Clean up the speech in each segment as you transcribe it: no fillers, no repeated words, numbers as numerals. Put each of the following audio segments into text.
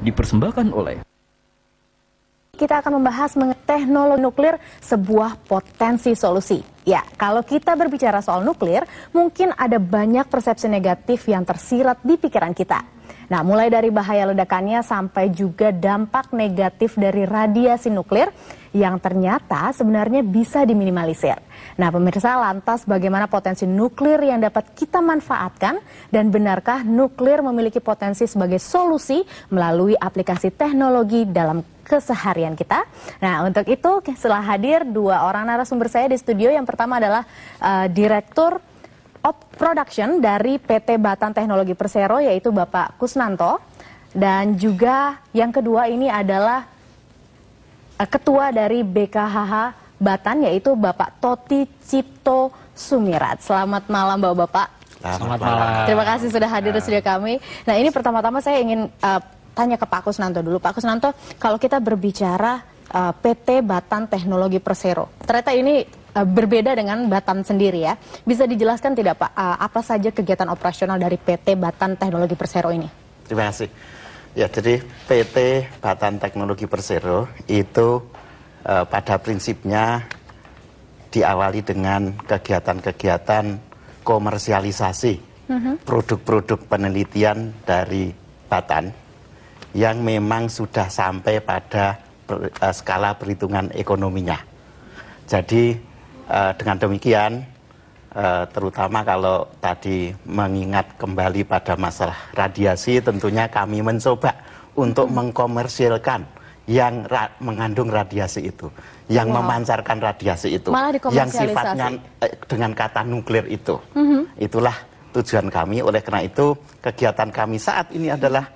dipersembahkan oleh... Kita akan membahas mengenai teknologi nuklir, sebuah potensi solusi. Ya, kalau kita berbicara soal nuklir, mungkin ada banyak persepsi negatif yang tersirat di pikiran kita. Nah, mulai dari bahaya ledakannya sampai juga dampak negatif dari radiasi nuklir yang ternyata sebenarnya bisa diminimalisir. Nah, pemirsa, lantas bagaimana potensi nuklir yang dapat kita manfaatkan, dan benarkah nuklir memiliki potensi sebagai solusi melalui aplikasi teknologi dalam keseharian kita? Nah, untuk itu setelah hadir dua orang narasumber saya di studio. Yang pertama adalah Direktur Production dari PT Batan Teknologi Persero, yaitu Bapak Kusnanto. Dan juga yang kedua ini adalah Ketua dari BKHH Batan, yaitu Bapak Toti Cipto Sumirat. Selamat malam Bapak-Bapak. Selamat malam. Terima kasih sudah hadir di studio kami. Nah, ini pertama-tama saya ingin tanya ke Pak Kusnanto dulu. Pak Kusnanto, kalau kita berbicara PT Batan Teknologi Persero, ternyata ini berbeda dengan Batan sendiri ya. Bisa dijelaskan tidak Pak, apa saja kegiatan operasional dari PT Batan Teknologi Persero ini? Terima kasih. Ya, jadi PT Batan Teknologi Persero itu pada prinsipnya diawali dengan kegiatan-kegiatan komersialisasi produk-produk penelitian dari Batan yang memang sudah sampai pada skala perhitungan ekonominya. Jadi dengan demikian, terutama kalau tadi mengingat kembali pada masalah radiasi, tentunya kami mencoba untuk mengkomersilkan yang mengandung radiasi itu, yang memancarkan radiasi itu, yang sifatnya dengan kata nuklir itu. Itulah tujuan kami. Oleh karena itu, kegiatan kami saat ini adalah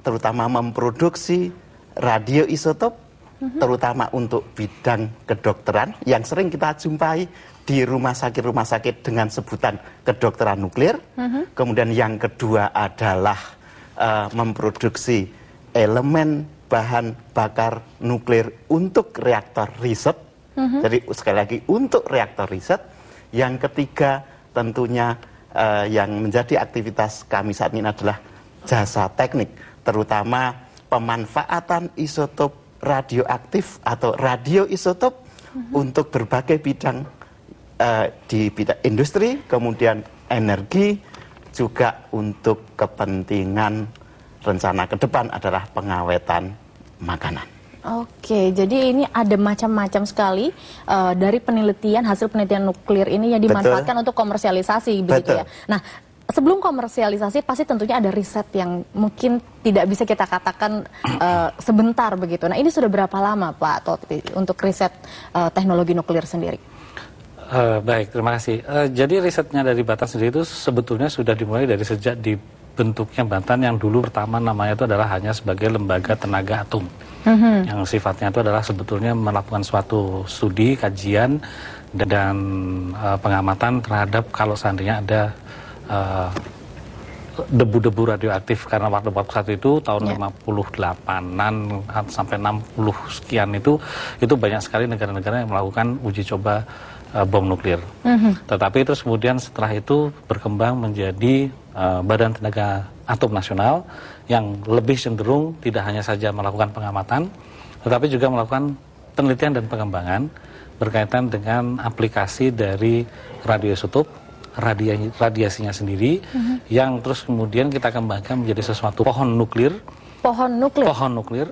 terutama memproduksi radioisotop, terutama untuk bidang kedokteran yang sering kita jumpai di rumah sakit dengan sebutan kedokteran nuklir. Kemudian yang kedua adalah memproduksi elemen bahan bakar nuklir untuk reaktor riset. Jadi sekali lagi untuk reaktor riset. Yang ketiga tentunya yang menjadi aktivitas kami saat ini adalah jasa teknik, terutama pemanfaatan isotop radioaktif atau radioisotop untuk berbagai bidang di bidang industri, kemudian energi, juga untuk kepentingan rencana ke depan adalah pengawetan makanan. Oke, jadi ini ada macam-macam sekali dari penelitian, hasil penelitian nuklir ini yang dimanfaatkan untuk komersialisasi, begitu ya. Nah, sebelum komersialisasi pasti tentunya ada riset yang mungkin tidak bisa kita katakan sebentar begitu. Nah, ini sudah berapa lama Pak Toti untuk riset teknologi nuklir sendiri? Baik, terima kasih. Jadi risetnya dari Batan sendiri itu sebetulnya sudah dimulai dari sejak dibentuknya Batan yang dulu pertama namanya itu adalah hanya sebagai lembaga tenaga atom. Yang sifatnya itu adalah sebetulnya melakukan suatu studi, kajian, dan pengamatan terhadap kalau seandainya ada debu-debu radioaktif, karena waktu saat itu tahun 58-an sampai 60 sekian itu banyak sekali negara-negara yang melakukan uji coba bom nuklir. Tetapi terus kemudian setelah itu berkembang menjadi Badan Tenaga Atom Nasional yang lebih cenderung tidak hanya saja melakukan pengamatan, tetapi juga melakukan penelitian dan pengembangan berkaitan dengan aplikasi dari radioisotop, radiasinya sendiri, yang terus kemudian kita kembangkan menjadi sesuatu pohon nuklir. Pohon nuklir? Pohon nuklir,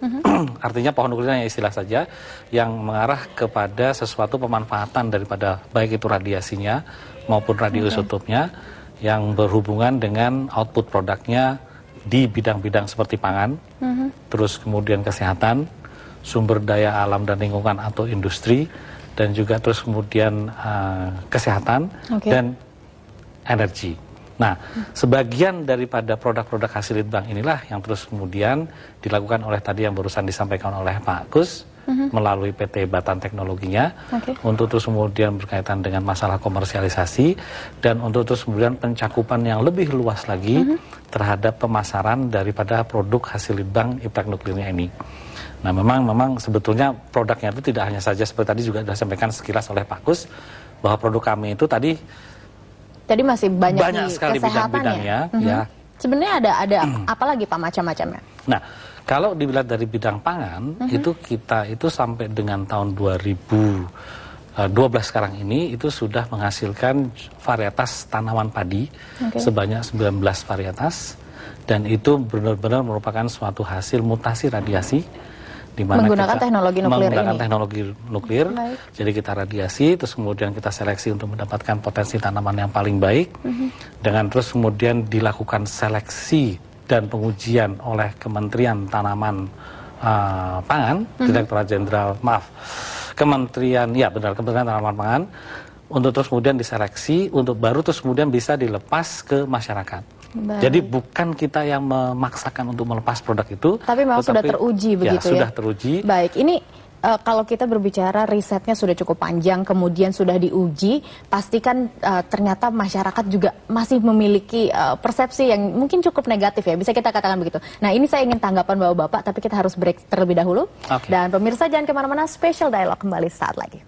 artinya pohon nuklir hanya istilah saja, yang mengarah kepada sesuatu pemanfaatan daripada baik itu radiasinya maupun radioisotopnya, yang berhubungan dengan output produknya di bidang-bidang seperti pangan, terus kemudian kesehatan, sumber daya alam dan lingkungan atau industri, dan juga terus kemudian kesehatan dan energi. Nah, sebagian daripada produk-produk hasil litbang inilah yang terus kemudian dilakukan oleh tadi yang barusan disampaikan oleh Pak Kus melalui PT Batan Teknologinya untuk terus kemudian berkaitan dengan masalah komersialisasi dan untuk terus kemudian pencakupan yang lebih luas lagi terhadap pemasaran daripada produk hasil litbang impact nuklirnya ini. Nah, memang sebetulnya produknya itu tidak hanya saja seperti tadi juga disampaikan sekilas oleh Pak Kus, bahwa produk kami itu tadi masih banyak sekali bidang-bidangnya. ya. Sebenarnya ada apa lagi Pak macam-macamnya? Nah, Kalau dilihat dari bidang pangan, itu kita itu sampai dengan tahun 2012 sekarang ini itu sudah menghasilkan varietas tanaman padi sebanyak 19 varietas, dan itu benar-benar merupakan suatu hasil mutasi radiasi di mana menggunakan teknologi nuklir teknologi nuklir. Jadi kita radiasi, terus kemudian kita seleksi untuk mendapatkan potensi tanaman yang paling baik, dengan terus kemudian dilakukan seleksi dan pengujian oleh Kementerian Tanaman Pangan, Direktorat Jenderal, Kementerian Tanaman Pangan, untuk terus kemudian diseleksi, untuk baru terus kemudian bisa dilepas ke masyarakat. Baik. Jadi bukan kita yang memaksakan untuk melepas produk itu, tapi memang sudah teruji begitu ya? Sudah teruji. Baik, ini kalau kita berbicara risetnya sudah cukup panjang, kemudian sudah diuji, pastikan ternyata masyarakat juga masih memiliki persepsi yang mungkin cukup negatif ya, bisa kita katakan begitu. Nah, ini saya ingin tanggapan Bapak-Bapak, tapi kita harus break terlebih dahulu. Dan pemirsa jangan kemana-mana, Special Dialog kembali saat lagi.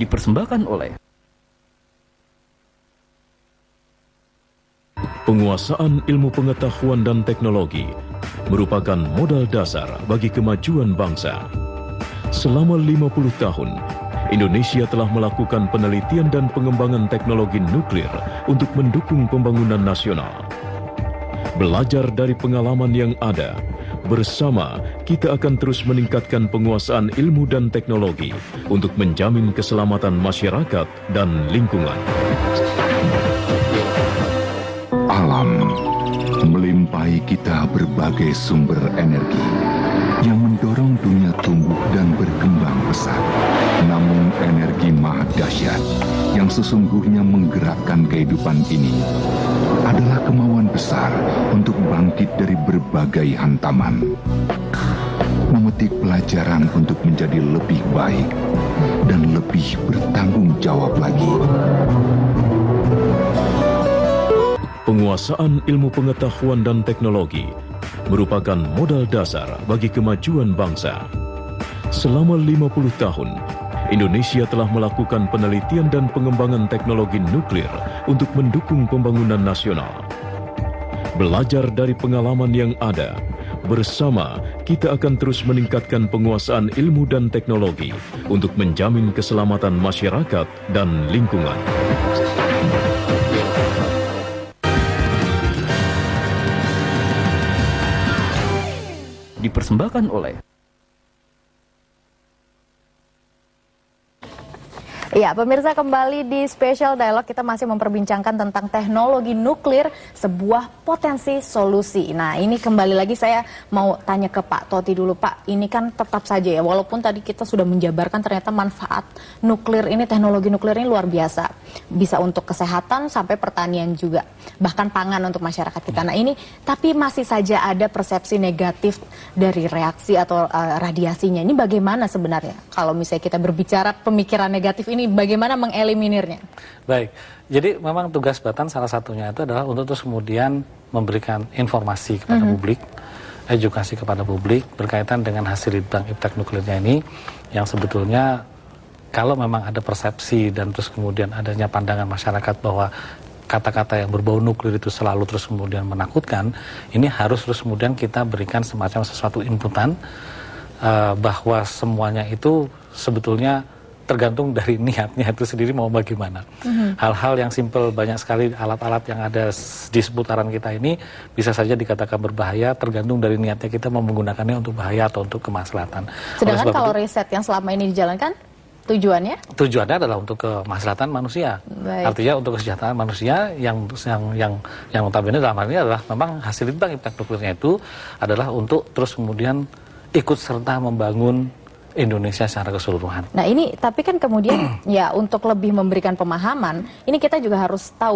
Dipersembahkan oleh penguasaan ilmu pengetahuan dan teknologi merupakan modal dasar bagi kemajuan bangsa. Selama 50 tahun, Indonesia telah melakukan penelitian dan pengembangan teknologi nuklir untuk mendukung pembangunan nasional. Belajar dari pengalaman yang ada, bersama kita akan terus meningkatkan penguasaan ilmu dan teknologi untuk menjamin keselamatan masyarakat dan lingkungan. Alam melimpahi kita berbagai sumber energi yang mendorong dunia tumbuh dan berkembang pesat. Namun energi maha dahsyat yang sesungguhnya menggerakkan kehidupan ini adalah kemauan besar untuk bangkit dari berbagai hantaman. Memetik pelajaran untuk menjadi lebih baik dan lebih bertanggung jawab lagi. Penguasaan ilmu pengetahuan dan teknologi merupakan modal dasar bagi kemajuan bangsa. Selama 50 tahun, Indonesia telah melakukan penelitian dan pengembangan teknologi nuklir untuk mendukung pembangunan nasional. Belajar dari pengalaman yang ada, bersama kita akan terus meningkatkan penguasaan ilmu dan teknologi untuk menjamin keselamatan masyarakat dan lingkungan. Dipersembahkan oleh Ya, pemirsa, kembali di Special Dialog kita masih memperbincangkan tentang teknologi nuklir, sebuah potensi solusi. Nah, ini kembali lagi saya mau tanya ke Pak Toti dulu, Pak. Ini kan tetap saja ya, walaupun tadi kita sudah menjabarkan ternyata manfaat nuklir ini, teknologi nuklir ini luar biasa. Bisa untuk kesehatan sampai pertanian juga, bahkan pangan untuk masyarakat kita. Nah, ini tapi masih saja ada persepsi negatif dari reaksi atau radiasinya. Ini bagaimana sebenarnya? Kalau misalnya kita berbicara pemikiran negatif ini, bagaimana mengeliminirnya? Baik, jadi memang tugas Batan salah satunya itu adalah untuk terus kemudian memberikan informasi kepada publik, edukasi kepada publik berkaitan dengan hasil litbang iptek nuklirnya ini, yang sebetulnya kalau memang ada persepsi dan terus kemudian adanya pandangan masyarakat bahwa kata-kata yang berbau nuklir itu selalu terus kemudian menakutkan, ini harus terus kemudian kita berikan semacam sesuatu inputan bahwa semuanya itu sebetulnya tergantung dari niatnya itu sendiri mau bagaimana. Hal-hal yang simpel, banyak sekali alat-alat yang ada di seputaran kita ini bisa saja dikatakan berbahaya, tergantung dari niatnya kita mau menggunakannya untuk bahaya atau untuk kemaslahatan. Sedangkan kalau riset yang selama ini dijalankan, tujuannya? Tujuannya adalah untuk kemaslahatan manusia. Baik. Artinya untuk kesejahteraan manusia yang notabene dalam hal ini adalah memang hasil litbang iptek nuklirnya itu adalah untuk terus kemudian ikut serta membangun Indonesia secara keseluruhan. Nah ini, tapi kan kemudian ya untuk lebih memberikan pemahaman, ini kita juga harus tahu